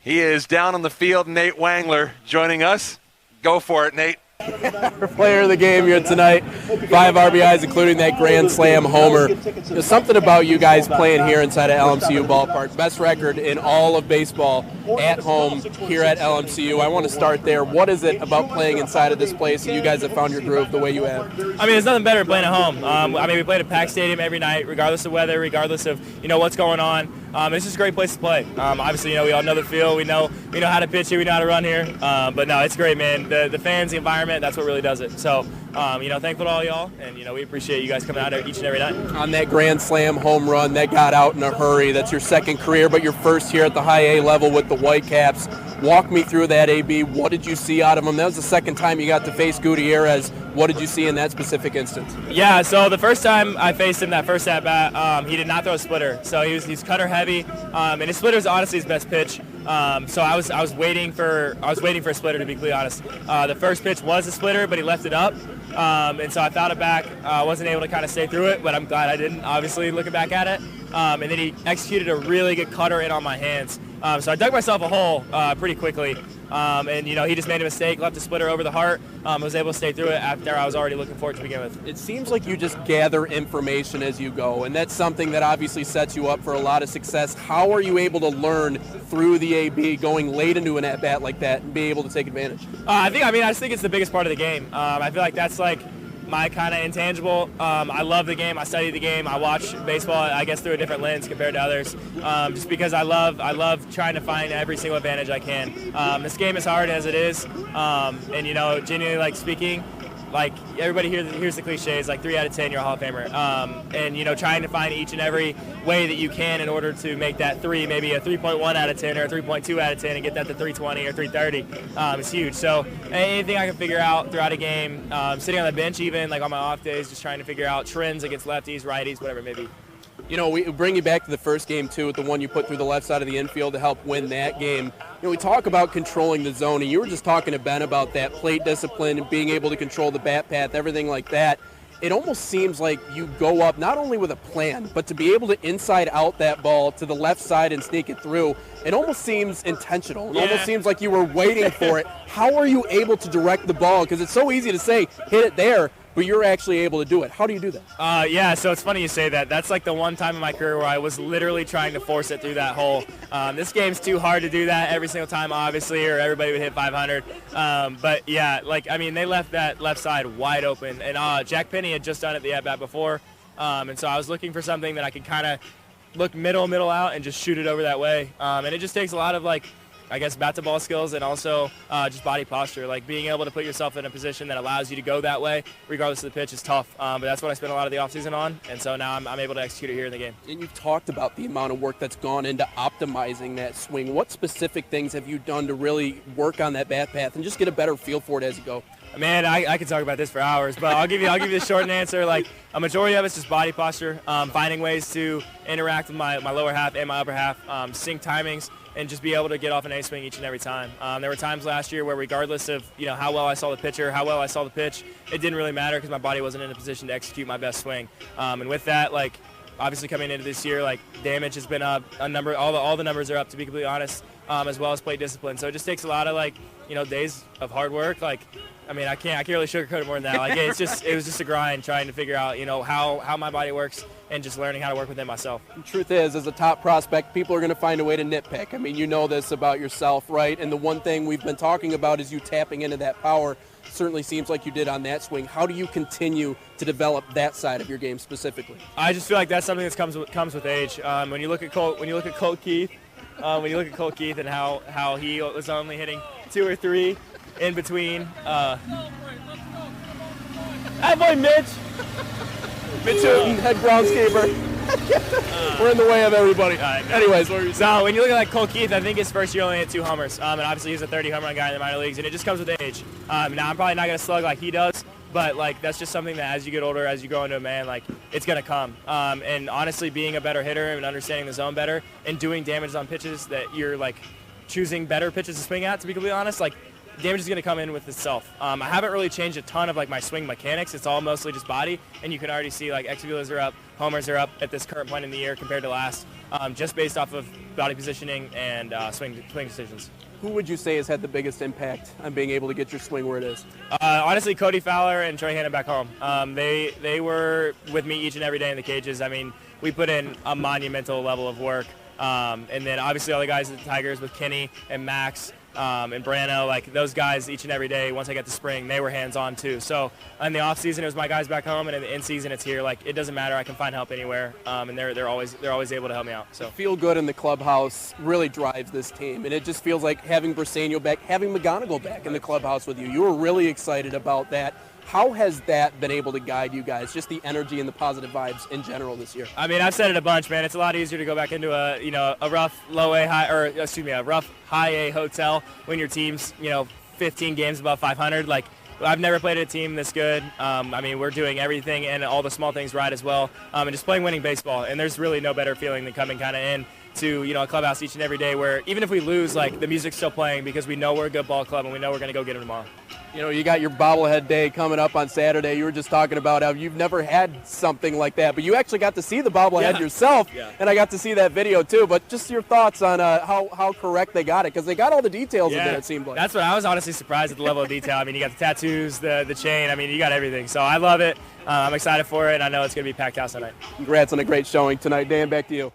He is down on the field, Nate Wangler joining us. Go for it, Nate. Our player of the game here tonight, 5 RBIs, including that grand slam homer. There's something about you guys playing here inside of LMCU ballpark. Best record in all of baseball at home here at LMCU. I want to start there. What is it about playing inside of this place that you guys have found your groove the way you have? I mean, there's nothing better than playing at home. We play at a packed stadium every night, regardless of weather, regardless of what's going on. It's just a great place to play. Obviously, we all know the field. We know how to pitch here. We know how to run here. But no, it's great, man. The fans, the environment, that's what really does it. So, thankful to all y'all, and we appreciate you guys coming out each and every night. On that grand slam home run that got out in a hurry, that's your second career, but your first here at the high A level with the Whitecaps. Walk me through that, AB. What did you see out of him? That was the second time you got to face Gutierrez. What did you see in that specific instance? Yeah, so the first time I faced him, that first at-bat, he did not throw a splitter. So he's cutter heavy, and his splitter is honestly his best pitch. So I was waiting for a splitter, to be completely honest. The first pitch was a splitter, but he left it up. And so I fouled it back. I wasn't able to kind of stay through it, but I'm glad I didn't, obviously, looking back at it. And then he executed a really good cutter in on my hands. So I dug myself a hole pretty quickly. And he just made a mistake, left the splitter over the heart. Was able to stay through it after I was already looking for it to begin with. It seems like you just gather information as you go, and that's something that obviously sets you up for a lot of success. How are you able to learn through the AB going late into an at-bat like that and be able to take advantage? I just think it's the biggest part of the game. I feel like that's like my kind of intangible. I love the game. I study the game. I watch baseball, I guess, through a different lens compared to others, just because I love trying to find every single advantage I can. This game is hard as it is, and genuinely, like, speaking, like, everybody hears the cliches, like 3 out of 10, you're a Hall of Famer. And trying to find each and every way that you can in order to make that 3, maybe a 3.1 out of 10 or a 3.2 out of 10, and get that to 320 or 330 is huge. So anything I can figure out throughout a game, sitting on the bench even, like on my off days, just trying to figure out trends against lefties, righties, whatever it may be. We bring you back to the first game, too, with the one you put through the left side of the infield to help win that game. We talk about controlling the zone, and you were just talking to Ben about that plate discipline and being able to control the bat path, everything like that. It almost seems like you go up not only with a plan, but to be able to inside out that ball to the left side and sneak it through, it almost seems intentional. It almost seems like you were waiting for it. How are you able to direct the ball? Because it's so easy to say, hit it there, but you're actually able to do it. How do you do that? So it's funny you say that. That's like the one time in my career where I was literally trying to force it through that hole. This game's too hard to do that every single time, obviously, or everybody would hit 500. But yeah, they left that left side wide open, and Jack Penny had just done it the at-bat before, and so I was looking for something that I could kind of look middle out and just shoot it over that way. And it just takes a lot of, bat-to-ball skills and also just body posture. Like, being able to put yourself in a position that allows you to go that way, regardless of the pitch, is tough. But that's what I spent a lot of the offseason on, and so now I'm able to execute it here in the game. And you've talked about the amount of work that's gone into optimizing that swing. What specific things have you done to really work on that bat path and just get a better feel for it as you go? Man, I could talk about this for hours, but I'll give you the short answer. Like, a majority of it's just body posture, finding ways to interact with my lower half and my upper half, sync timings, and just be able to get off an A swing each and every time. There were times last year where, regardless of how well I saw the pitcher, how well I saw the pitch, it didn't really matter because my body wasn't in a position to execute my best swing. And with that, obviously coming into this year, damage has been up, all the numbers are up, to be completely honest, as well as plate discipline. So it just takes a lot of days of hard work. I can't really sugarcoat it more than that. It was just a grind trying to figure out, how my body works and just learning how to work within myself. The truth is, as a top prospect, people are going to find a way to nitpick. You know this about yourself, right? And the one thing we've been talking about is you tapping into that power. Certainly seems like you did on that swing. How do you continue to develop that side of your game specifically? I just feel like that's something that comes with age. When you look at Colt Keith, and how he was only hitting 2 or 3 in between. That boy Mitch Hooten, head groundskeeper. We're in the way of everybody. Anyways, so when you look at Colt Keith, I think his first year only hit 2 homers. And obviously he's a 30 home run guy in the minor leagues, and it just comes with age. Now I'm probably not going to slug like he does, but that's just something that as you get older, as you grow into a man, it's going to come. And honestly, being a better hitter and understanding the zone better and doing damage on pitches that you're choosing better pitches to swing at, to be completely honest, damage is going to come in with itself. I haven't really changed a ton of my swing mechanics. It's all mostly just body, and you can already see extra are up, homers are up at this current point in the year compared to last. just based off of body positioning and swing decisions. Who would you say has had the biggest impact on being able to get your swing where it is? Honestly, Cody Fowler and Troy Hannon back home. They were with me each and every day in the cages. I mean, we put in a monumental level of work. And then obviously all the guys at the Tigers with Kenny and Max and Brano, like those guys each and every day, once I got to spring, they were hands-on too. So in the off-season, it was my guys back home, and in the in-season, it's here. Like, it doesn't matter. I can find help anywhere, and they're always able to help me out. So Feel good in the clubhouse really drives this team, and it just feels like having Briseño back, having McGonigal back in the clubhouse with you. You were really excited about that. How has that been able to guide you guys, just the energy and the positive vibes in general this year? I mean, I've said it a bunch, man. It's a lot easier to go back into a rough a rough high A hotel when your team's 15 games above 500. Like, I've never played a team this good. I mean, we're doing everything and all the small things right as well, and just playing winning baseball. And there's really no better feeling than coming kind of in to a clubhouse each and every day where even if we lose, like, the music's still playing because we know we're a good ball club and we know we're going to go get them tomorrow. You got your bobblehead day coming up on Saturday. You were just talking about how you've never had something like that, but you actually got to see the bobblehead yourself, and I got to see that video too. But just your thoughts on how correct they got it, because they got all the details in there, it seemed like. That's what I was honestly surprised at, the level of detail. I mean, you got the tattoos, the chain. I mean, you got everything. So I love it. I'm excited for it, and I know it's going to be packed house tonight. Congrats on a great showing tonight. Dan, back to you.